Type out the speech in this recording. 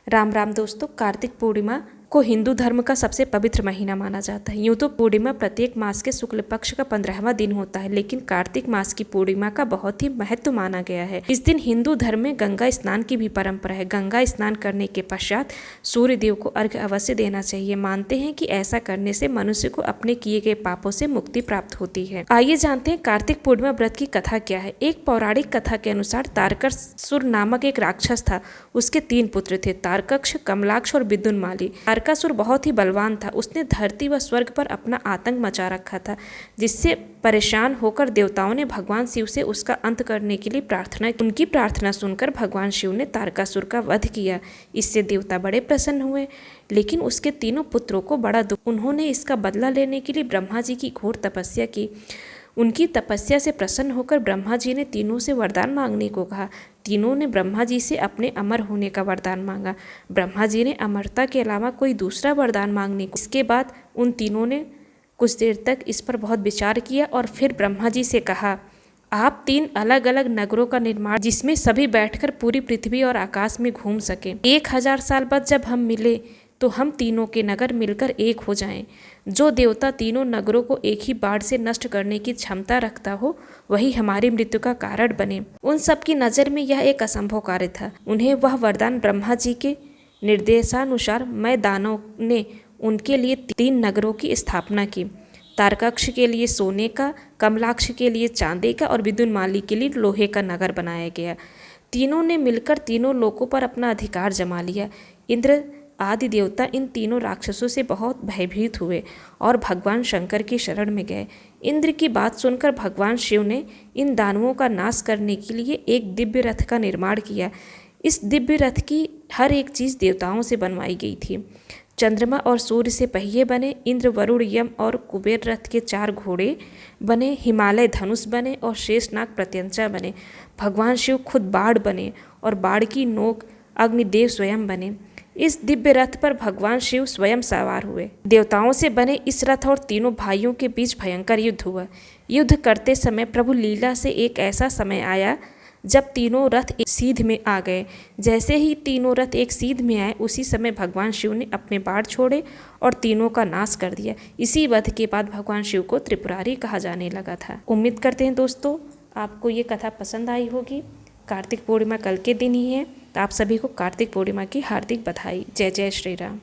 राम राम दोस्तों। कार्तिक पूर्णिमा को हिंदू धर्म का सबसे पवित्र महीना माना जाता है। यूँ तो पूर्णिमा प्रत्येक मास के शुक्ल पक्ष का 15वां दिन होता है, लेकिन कार्तिक मास की पूर्णिमा का बहुत ही महत्व माना गया है। इस दिन हिंदू धर्म में गंगा स्नान की भी परंपरा है। गंगा स्नान करने के पश्चात सूर्य देव को अर्घ्य अवश्य देना चाहिए। मानते हैं कि ऐसा करने से मनुष्य को अपने किए गए पापों से मुक्ति प्राप्त होती है। आइए जानते हैं कार्तिक पूर्णिमा व्रत की कथा क्या है। एक पौराणिक कथा के अनुसार तारकासुर नामक एक राक्षस था। उसके 3 पुत्र थे, तारकाक्ष, कमलाक्ष और विद्युन्माली। तारकासुर बहुत ही बलवान था। उसने धरती व स्वर्ग पर अपना आतंक मचा रखा था, जिससे परेशान होकर देवताओं ने भगवान शिव से उसका अंत करने के लिए प्रार्थना की। उनकी प्रार्थना सुनकर भगवान शिव ने तारकासुर का वध किया। इससे देवता बड़े प्रसन्न हुए, लेकिन उसके 3 पुत्रों को बड़ा दुख। उन्होंने इसका बदला लेने के लिए ब्रह्मा जी की घोर तपस्या की। उनकी तपस्या से प्रसन्न होकर ब्रह्मा जी ने तीनों से वरदान मांगने को कहा। तीनों ने ब्रह्मा जी से अपने अमर होने का वरदान मांगा। ब्रह्मा जी ने अमरता के अलावा कोई दूसरा वरदान मांगने को। इसके बाद उन तीनों ने कुछ देर तक इस पर बहुत विचार किया और फिर ब्रह्मा जी से कहा, आप 3 अलग अलग नगरों का निर्माण, जिसमें सभी बैठकर पूरी पृथ्वी और आकाश में घूम सके। 1000 साल बाद जब हम मिले तो हम तीनों के नगर मिलकर एक हो जाएं। जो देवता तीनों नगरों को एक ही बाढ़ से नष्ट करने की क्षमता रखता हो, वही हमारी मृत्यु का कारण बने। उन सब की नज़र में यह एक असंभव कार्य था। उन्हें वह वरदान ब्रह्मा जी के निर्देशानुसार मैं दानव ने उनके लिए 3 नगरों की स्थापना की। तारकाक्ष के लिए सोने का, कमलाक्ष के लिए चांदी का और विद्युन्माली के लिए लोहे का नगर बनाया गया। तीनों ने मिलकर तीनों लोकों पर अपना अधिकार जमा लिया। इंद्र आदि देवता इन तीनों राक्षसों से बहुत भयभीत हुए और भगवान शंकर की शरण में गए। इंद्र की बात सुनकर भगवान शिव ने इन दानवों का नाश करने के लिए एक दिव्य रथ का निर्माण किया। इस दिव्य रथ की हर एक चीज़ देवताओं से बनवाई गई थी। चंद्रमा और सूर्य से पहिए बने, इंद्र, वरुण, यम और कुबेर रथ के 4 घोड़े बने, हिमालय धनुष बने और शेषनाग प्रत्यंचा बने। भगवान शिव खुद बाढ़ बने और बाढ़ की नोक अग्निदेव स्वयं बने। इस दिव्य रथ पर भगवान शिव स्वयं सवार हुए। देवताओं से बने इस रथ और तीनों भाइयों के बीच भयंकर युद्ध हुआ। युद्ध करते समय प्रभु लीला से एक ऐसा समय आया जब तीनों रथ एक सीध में आ गए। जैसे ही तीनों रथ एक सीध में आए, उसी समय भगवान शिव ने अपने बाण छोड़े और तीनों का नाश कर दिया। इसी वध के बाद भगवान शिव को त्रिपुरारी कहा जाने लगा था। उम्मीद करते हैं दोस्तों आपको ये कथा पसंद आई होगी। कार्तिक पूर्णिमा कल के दिन ही है, तो आप सभी को कार्तिक पूर्णिमा की हार्दिक बधाई। जय जय श्री राम।